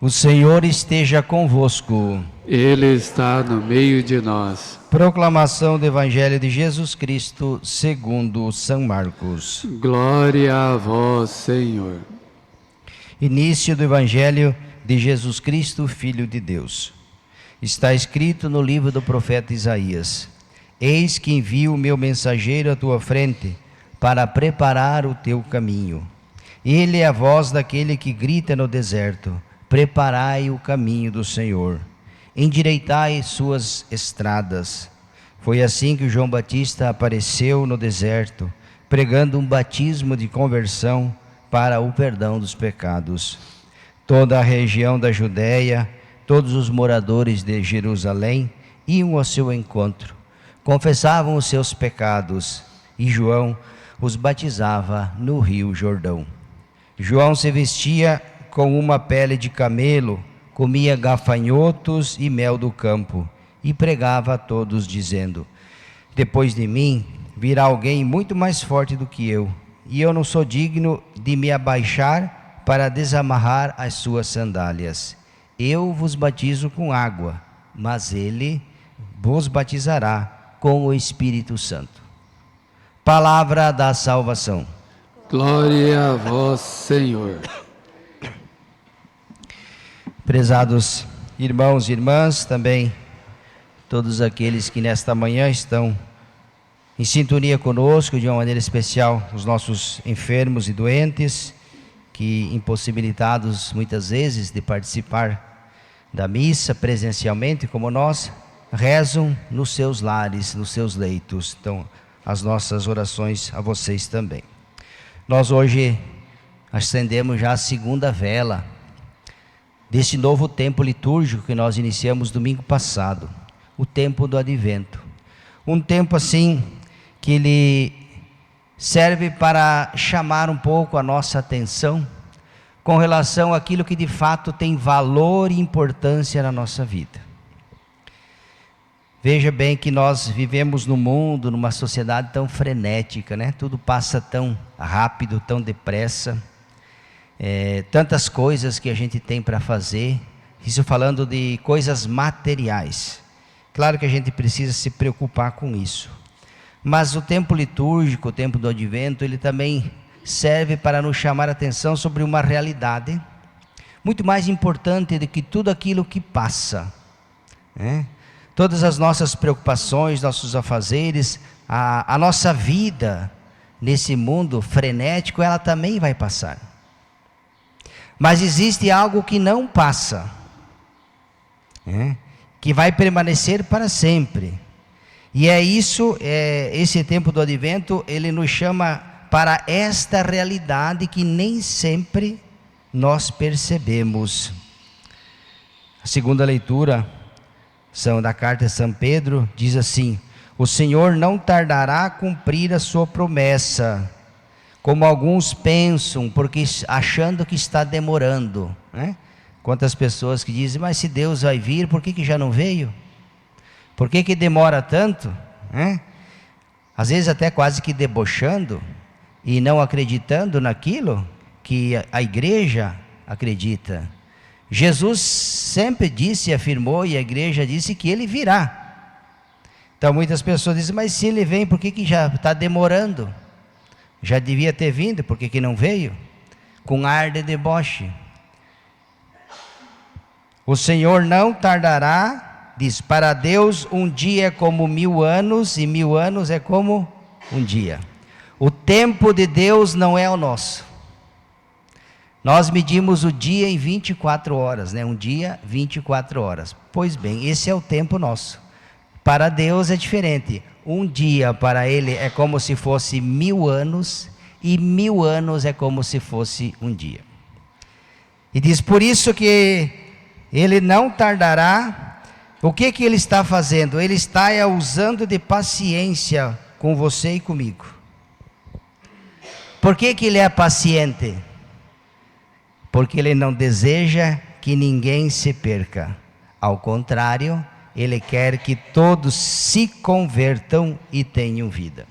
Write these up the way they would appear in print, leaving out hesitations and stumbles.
O Senhor esteja convosco. Ele está no meio de nós. Proclamação do Evangelho de Jesus Cristo segundo São Marcos. Glória a vós, Senhor. Início do Evangelho de Jesus Cristo, Filho de Deus. Está escrito no livro do profeta Isaías: Eis que envio o meu mensageiro à tua frente, para preparar o teu caminho. Ele é a voz daquele que grita no deserto: preparai o caminho do Senhor, endireitai suas estradas. Foi assim que João Batista apareceu no deserto, pregando um batismo de conversão para o perdão dos pecados. Toda a região da Judéia, todos os moradores de Jerusalém iam ao seu encontro, confessavam os seus pecados, e João os batizava no rio Jordão. João se vestia com uma pele de camelo, comia gafanhotos e mel do campo, e pregava a todos, dizendo: depois de mim virá alguém muito mais forte do que eu, e eu não sou digno de me abaixar para desamarrar as suas sandálias. Eu vos batizo com água, mas ele vos batizará com o Espírito Santo. Palavra da salvação. Glória a vós, Senhor. Prezados irmãos e irmãs, também todos aqueles que nesta manhã estão em sintonia conosco, de uma maneira especial os nossos enfermos e doentes, que impossibilitados muitas vezes de participar da missa presencialmente como nós, rezam nos seus lares, nos seus leitos. Então, as nossas orações a vocês também. Nós hoje acendemos já a segunda vela desse novo tempo litúrgico que nós iniciamos domingo passado, o tempo do Advento. Um tempo assim que ele serve para chamar um pouco a nossa atenção com relação àquilo que de fato tem valor e importância na nossa vida. Veja bem que nós vivemos num mundo, numa sociedade tão frenética, né? Tudo passa tão rápido, tão depressa. Tantas coisas que a gente tem para fazer, isso falando de coisas materiais. Claro que a gente precisa se preocupar com isso, mas o tempo litúrgico, o tempo do Advento, ele também serve para nos chamar a atenção sobre uma realidade muito mais importante do que tudo aquilo que passa, né? Todas as nossas preocupações, nossos afazeres, a nossa vida nesse mundo frenético, ela também vai passar. Mas existe algo que não passa, que vai permanecer para sempre. E é isso, esse tempo do Advento, ele nos chama para esta realidade que nem sempre nós percebemos. A segunda leitura da carta de São Pedro diz assim: o Senhor não tardará a cumprir a sua promessa, como alguns pensam, porque achando que está demorando, né? Quantas pessoas que dizem: mas se Deus vai vir, por que já não veio? Por que demora tanto? Às vezes até quase que debochando e não acreditando naquilo que a igreja acredita. Jesus sempre disse, afirmou, e a igreja disse que ele virá. Então muitas pessoas dizem: mas se ele vem, por que já está demorando? Já devia ter vindo, por que não veio? Com ar de deboche. O Senhor não tardará, diz: para Deus um dia é como 1000 anos, e 1000 anos é como um dia. O tempo de Deus não é o nosso. Nós medimos o dia em 24 horas, né? Um dia, 24 horas. Pois bem, esse é o tempo nosso. Para Deus é diferente. Um dia para Ele é como se fosse 1000 anos, e 1000 anos é como se fosse um dia. E diz: por isso que Ele não tardará. O que Ele está fazendo? Ele está usando de paciência com você e comigo. Por que Ele é paciente? Porque Ele não deseja que ninguém se perca. Ao contrário, Ele quer que todos se convertam e tenham vida.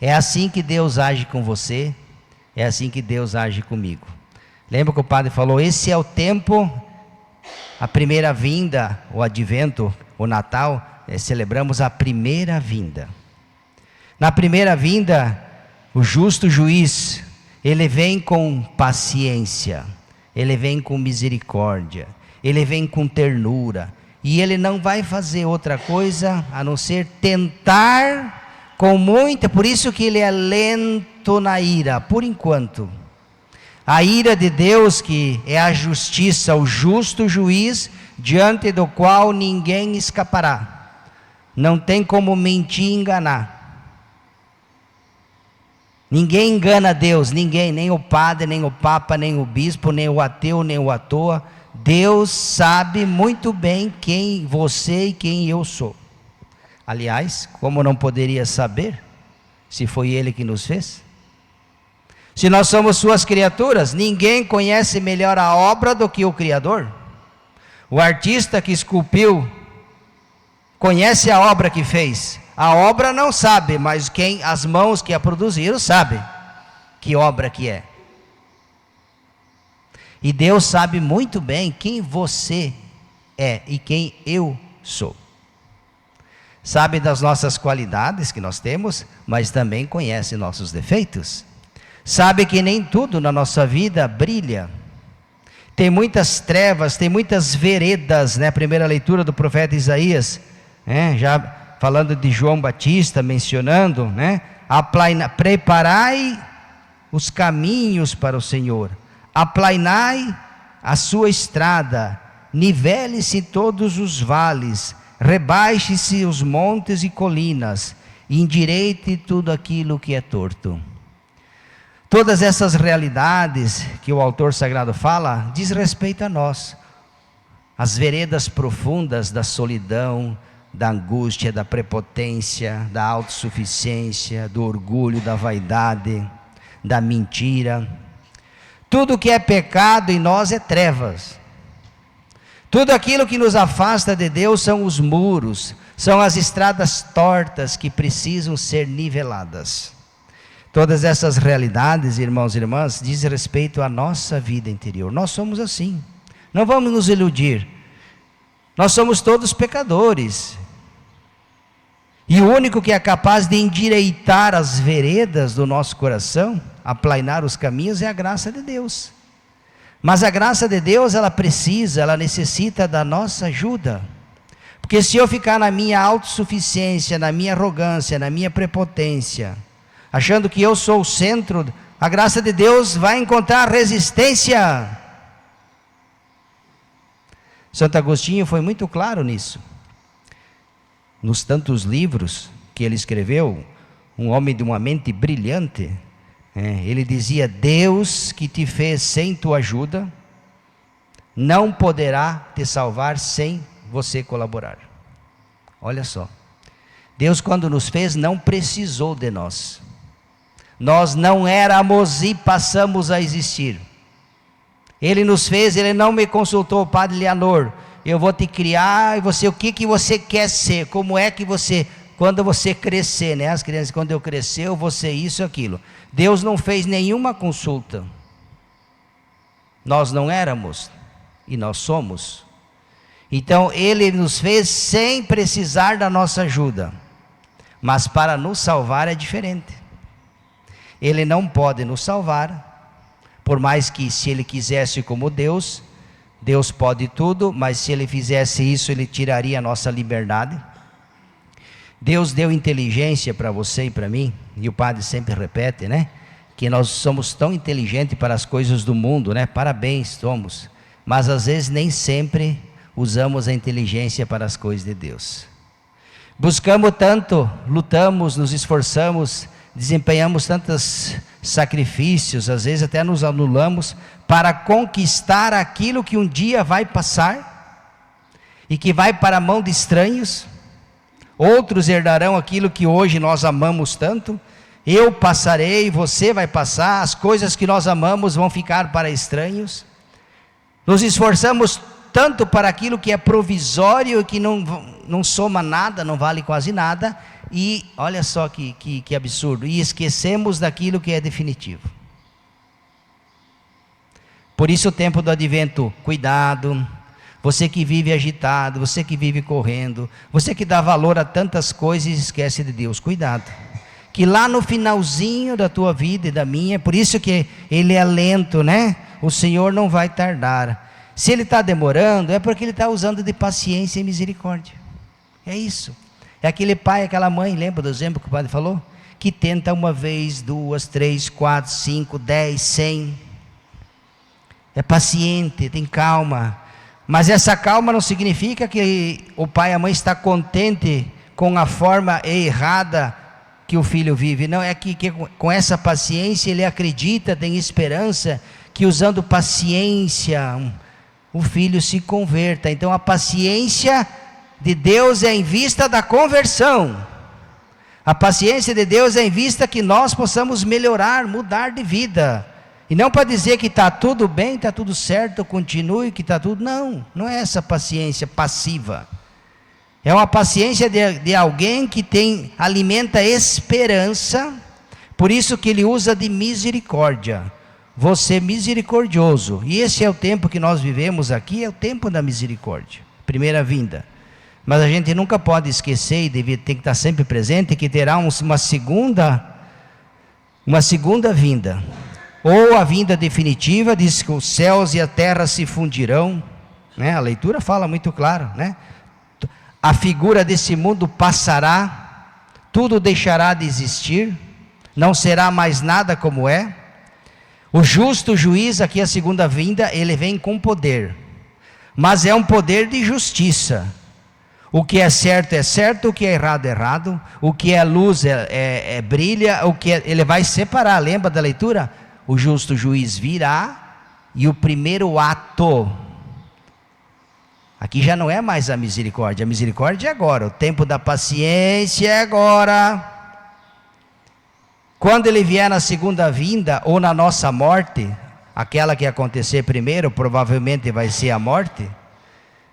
É assim que Deus age com você, é assim que Deus age comigo. Lembra que o padre falou, esse é o tempo, a primeira vinda, o advento, o Natal, celebramos a primeira vinda. Na primeira vinda, o justo juiz, ele vem com paciência, ele vem com misericórdia, ele vem com ternura, e ele não vai fazer outra coisa a não ser tentar com muita, por isso que ele é lento na ira, por enquanto. A ira de Deus, que é a justiça, o justo juiz, diante do qual ninguém escapará. Não tem como mentir e enganar. Ninguém engana Deus, ninguém, nem o padre, nem o papa, nem o bispo, nem o ateu, nem o à toa. Deus sabe muito bem quem você e quem eu sou. Aliás, como não poderia saber, se foi Ele que nos fez? Se nós somos suas criaturas, ninguém conhece melhor a obra do que o Criador. O artista que esculpiu, conhece a obra que fez. A obra não sabe, mas as mãos que a produziram sabem que obra que é. E Deus sabe muito bem quem você é e quem eu sou. Sabe das nossas qualidades que nós temos, mas também conhece nossos defeitos. Sabe que nem tudo na nossa vida brilha. Tem muitas trevas, tem muitas veredas, né? Primeira leitura do profeta Isaías, já falando de João Batista, mencionando, né? Preparai os caminhos para o Senhor, aplainai a sua estrada, nivele-se todos os vales, rebaixe-se os montes e colinas, e endireite tudo aquilo que é torto. Todas essas realidades que o autor sagrado fala, diz respeito a nós. As veredas profundas da solidão, da angústia, da prepotência, da autossuficiência, do orgulho, da vaidade, da mentira. Tudo que é pecado em nós é trevas. Tudo aquilo que nos afasta de Deus são os muros, são as estradas tortas que precisam ser niveladas. Todas essas realidades, irmãos e irmãs, diz respeito à nossa vida interior. Nós somos assim. Não vamos nos iludir. Nós somos todos pecadores. E o único que é capaz de endireitar as veredas do nosso coração, aplainar os caminhos, é a graça de Deus. Mas a graça de Deus, ela necessita da nossa ajuda. Porque se eu ficar na minha autossuficiência, na minha arrogância, na minha prepotência, achando que eu sou o centro, a graça de Deus vai encontrar resistência. Santo Agostinho foi muito claro nisso. Nos tantos livros que ele escreveu, um homem de uma mente brilhante, ele dizia, Deus que te fez sem tua ajuda, não poderá te salvar sem você colaborar. Olha só, Deus quando nos fez não precisou de nós. Nós não éramos e passamos a existir. Ele nos fez, ele não me consultou, Padre Leonor, eu vou te criar, e você, o que você quer ser, como é que você, quando você crescer, né? As crianças, quando eu crescer, eu vou ser isso, aquilo. Deus não fez nenhuma consulta. Nós não éramos, e nós somos. Então, ele nos fez sem precisar da nossa ajuda. Mas para nos salvar é diferente. Ele não pode nos salvar, por mais que se ele quisesse como Deus, Deus pode tudo, mas se ele fizesse isso, ele tiraria a nossa liberdade. Deus deu inteligência para você e para mim, e o padre sempre repete, né? Que nós somos tão inteligentes para as coisas do mundo, né? Parabéns, somos. Mas às vezes nem sempre usamos a inteligência para as coisas de Deus. Buscamos tanto, lutamos, nos esforçamos, desempenhamos tantos sacrifícios, às vezes até nos anulamos, para conquistar aquilo que um dia vai passar, e que vai para a mão de estranhos. Outros herdarão aquilo que hoje nós amamos tanto. Eu passarei, você vai passar, as coisas que nós amamos vão ficar para estranhos. Nos esforçamos tanto para aquilo que é provisório e que não soma nada, não vale quase nada, e olha só que absurdo, e esquecemos daquilo que é definitivo. Por isso o tempo do advento, cuidado. Você que vive agitado, você que vive correndo, você que dá valor a tantas coisas e esquece de Deus, cuidado. Que lá no finalzinho da tua vida e da minha, por isso que Ele é lento, né? O Senhor não vai tardar. Se Ele está demorando, é porque Ele está usando de paciência e misericórdia. É isso. É aquele pai, aquela mãe, lembra do exemplo que o padre falou? Que tenta uma vez, 2, 3, 4, 5, 10, 100. É paciente, tem calma. Mas essa calma não significa que o pai e a mãe está contente com a forma errada que o filho vive. Não, é que com essa paciência ele acredita, tem esperança, que usando paciência o filho se converta. Então a paciência de Deus é em vista da conversão. A paciência de Deus é em vista que nós possamos melhorar, mudar de vida. E não para dizer que está tudo bem, está tudo certo, continue, que está tudo... Não é essa paciência passiva. É uma paciência de alguém que alimenta esperança, por isso que ele usa de misericórdia. Você misericordioso. E esse é o tempo que nós vivemos aqui, é o tempo da misericórdia. Primeira vinda. Mas a gente nunca pode esquecer, e tem que estar sempre presente, que terá uma segunda vinda. Ou a vinda definitiva, diz que os céus e a terra se fundirão, né? A leitura fala muito claro, né? A figura desse mundo passará, tudo deixará de existir, não será mais nada como é. O justo juiz, aqui a segunda vinda, ele vem com poder, mas é um poder de justiça. O que é certo, o que é errado, o que é luz brilha, ele vai separar, lembra da leitura? O justo juiz virá, e o primeiro ato, aqui já não é mais a misericórdia é agora, o tempo da paciência é agora. Quando ele vier na segunda vinda, ou na nossa morte, aquela que acontecer primeiro, provavelmente vai ser a morte,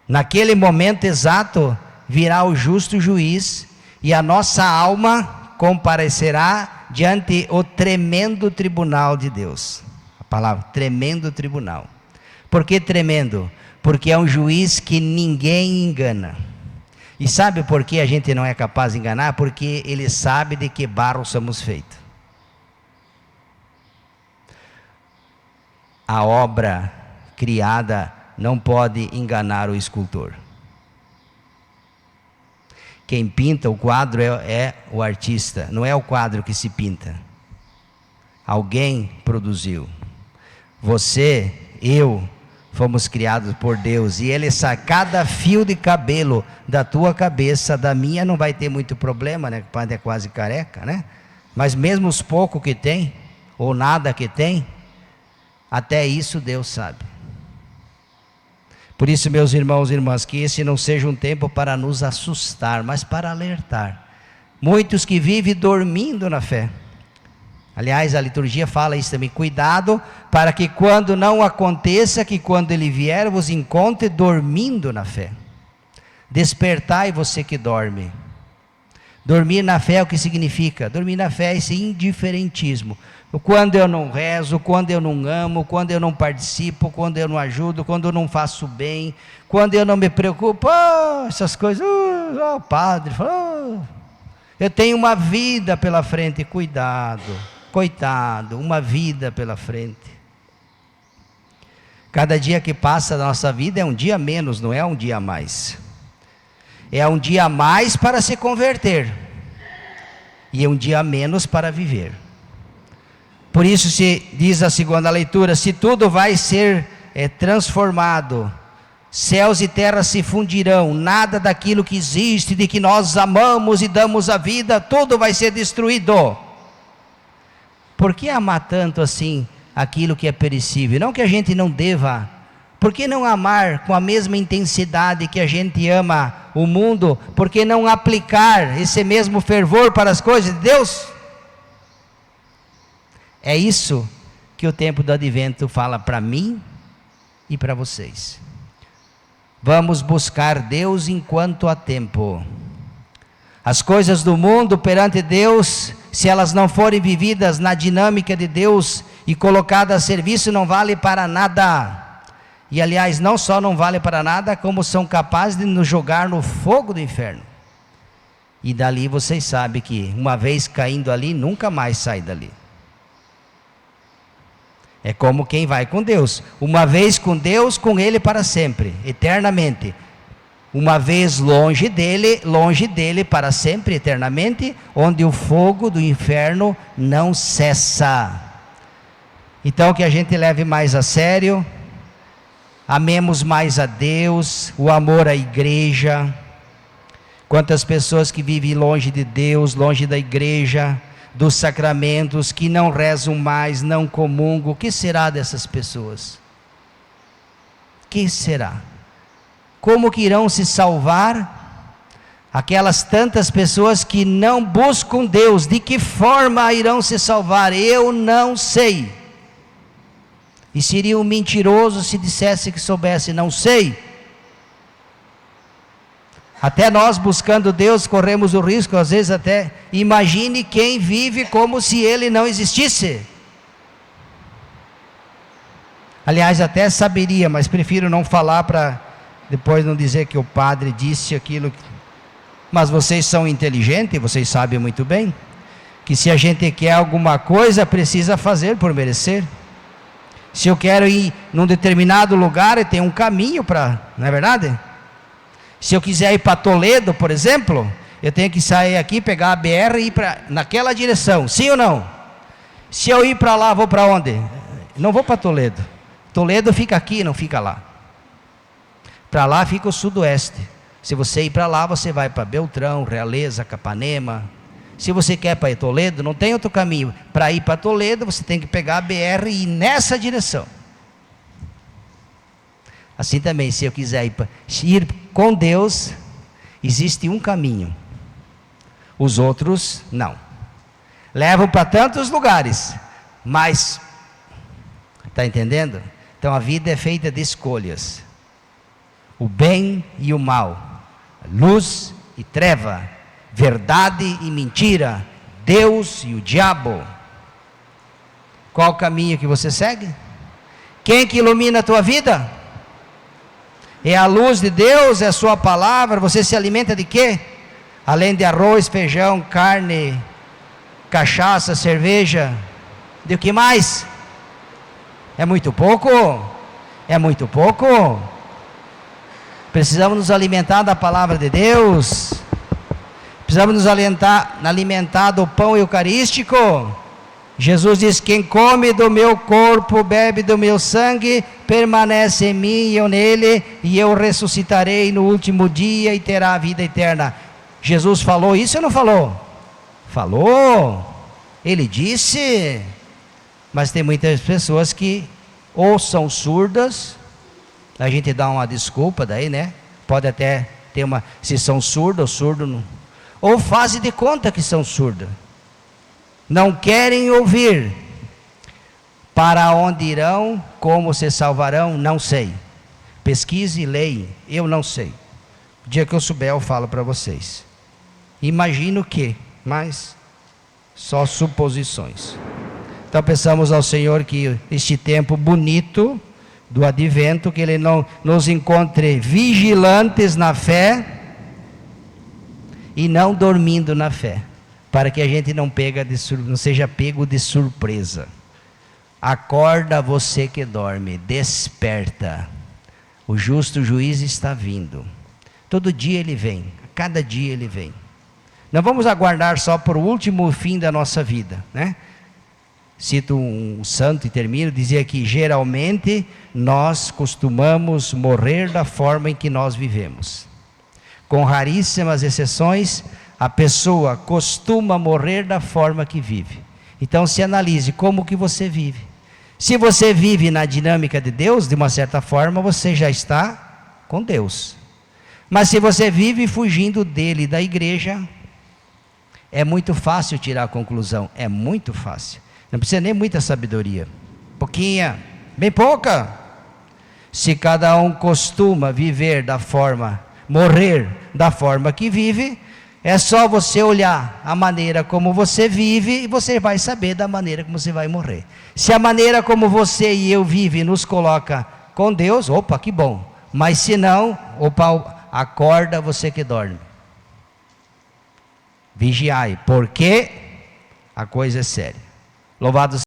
naquele momento exato, virá o justo juiz, e a nossa alma comparecerá diante o tremendo tribunal de Deus. A palavra tremendo tribunal. Por que tremendo? Porque é um juiz que ninguém engana. E sabe por que a gente não é capaz de enganar? Porque ele sabe de que barro somos feitos. A obra criada não pode enganar o escultor. Quem pinta o quadro é o artista, não é o quadro que se pinta. Alguém produziu. Você, eu, fomos criados por Deus, e Ele sabe, cada fio de cabelo da tua cabeça, da minha, não vai ter muito problema, né? O padre é quase careca, né? Mas mesmo os poucos que tem, ou nada que tem, até isso Deus sabe. Por isso, meus irmãos e irmãs, que esse não seja um tempo para nos assustar, mas para alertar. Muitos que vivem dormindo na fé. Aliás, a liturgia fala isso também. Cuidado para que quando não aconteça, que quando Ele vier, vos encontre dormindo na fé. Despertai você que dorme. Dormir na fé é o que significa? Dormir na fé é esse indiferentismo. Quando eu não rezo, quando eu não amo, quando eu não participo, quando eu não ajudo, quando eu não faço bem, quando eu não me preocupo, essas coisas, o padre, eu tenho uma vida pela frente, cuidado, coitado, uma vida pela frente. Cada dia que passa da nossa vida é um dia menos, não é um dia a mais. É um dia a mais para se converter, e é um dia a menos para viver. Por isso se diz a segunda leitura, se tudo vai ser transformado, céus e terra se fundirão, nada daquilo que existe, de que nós amamos e damos a vida, tudo vai ser destruído. Por que amar tanto assim aquilo que é perecível? Não que a gente não deva, por que não amar com a mesma intensidade que a gente ama o mundo? Por que não aplicar esse mesmo fervor para as coisas de Deus? É isso que o tempo do advento fala para mim e para vocês. Vamos buscar Deus enquanto há tempo. As coisas do mundo perante Deus, se elas não forem vividas na dinâmica de Deus e colocado a serviço não vale para nada. E aliás, não só não vale para nada, como são capazes de nos jogar no fogo do inferno. E dali vocês sabem que uma vez caindo ali, nunca mais sai dali. É como quem vai com Deus. Uma vez com Deus, com Ele para sempre, eternamente. Uma vez longe dele para sempre, eternamente, onde o fogo do inferno não cessa. Então que a gente leve mais a sério, amemos mais a Deus, o amor à igreja. Quantas pessoas que vivem longe de Deus, longe da igreja, dos sacramentos, que não rezam mais, não comungam. O que será dessas pessoas? O que será? Como que irão se salvar aquelas tantas pessoas que não buscam Deus? De que forma irão se salvar? Eu não sei. E seria um mentiroso se dissesse que soubesse, não sei. Até nós buscando Deus corremos o risco, às vezes até, imagine quem vive como se Ele não existisse. Aliás, até saberia, mas prefiro não falar para depois não dizer que o padre disse aquilo. Mas vocês são inteligentes, vocês sabem muito bem, que se a gente quer alguma coisa, precisa fazer por merecer. Se eu quero ir num determinado lugar, tem um caminho para, não é verdade? Se eu quiser ir para Toledo, por exemplo, eu tenho que sair aqui, pegar a BR e ir naquela direção, sim ou não? Se eu ir para lá, vou para onde? Não vou para Toledo. Toledo fica aqui, não fica lá. Para lá fica o sudoeste. Se você ir para lá, você vai para Beltrão, Realeza, Capanema. Se você quer para ir Toledo, não tem outro caminho. Para ir para Toledo, você tem que pegar a BR e ir nessa direção. Assim também, se eu quiser ir com Deus, existe um caminho. Os outros, não. Levam para tantos lugares, mas, está entendendo? Então a vida é feita de escolhas. O bem e o mal, luz e treva, verdade e mentira, Deus e o diabo. Qual o caminho que você segue? Quem que ilumina a tua vida? É a luz de Deus, é a sua palavra. Você se alimenta de quê? Além de arroz, feijão, carne, cachaça, cerveja, de o que mais? É muito pouco? É muito pouco? Precisamos nos alimentar da palavra de Deus. Precisamos nos alimentar do pão eucarístico. Jesus diz: quem come do meu corpo, bebe do meu sangue, permanece em mim e eu nele, e eu ressuscitarei no último dia e terá a vida eterna. Jesus falou isso ou não falou? Falou. Ele disse. Mas tem muitas pessoas que ou são surdas, a gente dá uma desculpa daí, né? Pode até ter uma, se são surdos ou surdo não, ou fazem de conta que são surdos. Não querem ouvir. Para onde irão, como se salvarão, não sei. Pesquise e leia, eu não sei. O dia que eu souber eu falo para vocês. Imagino que, mas só suposições. Então pensamos ao Senhor que este tempo bonito do advento, que Ele não nos encontre vigilantes na fé e não dormindo na fé, para que a gente não seja pego de surpresa. Acorda você que dorme, desperta. O justo juiz está vindo. Todo dia ele vem, cada dia ele vem. Não vamos aguardar só por o último fim da nossa vida, né? Cito um santo e termino, dizia que geralmente nós costumamos morrer da forma em que nós vivemos. Com raríssimas exceções, a pessoa costuma morrer da forma que vive. Então se analise como que você vive. Se você vive na dinâmica de Deus, de uma certa forma, você já está com Deus. Mas se você vive fugindo dele, da igreja, é muito fácil tirar a conclusão, é muito fácil. Não precisa nem muita sabedoria, pouquinha, bem pouca. Se cada um costuma viver da forma, morrer da forma que vive, É só você olhar a maneira como você vive e você vai saber da maneira como você vai morrer. Se a maneira como você e eu vive nos coloca com Deus, opa, que bom. Mas se não, opa, acorda você que dorme. Vigiai, porque a coisa é séria. Louvado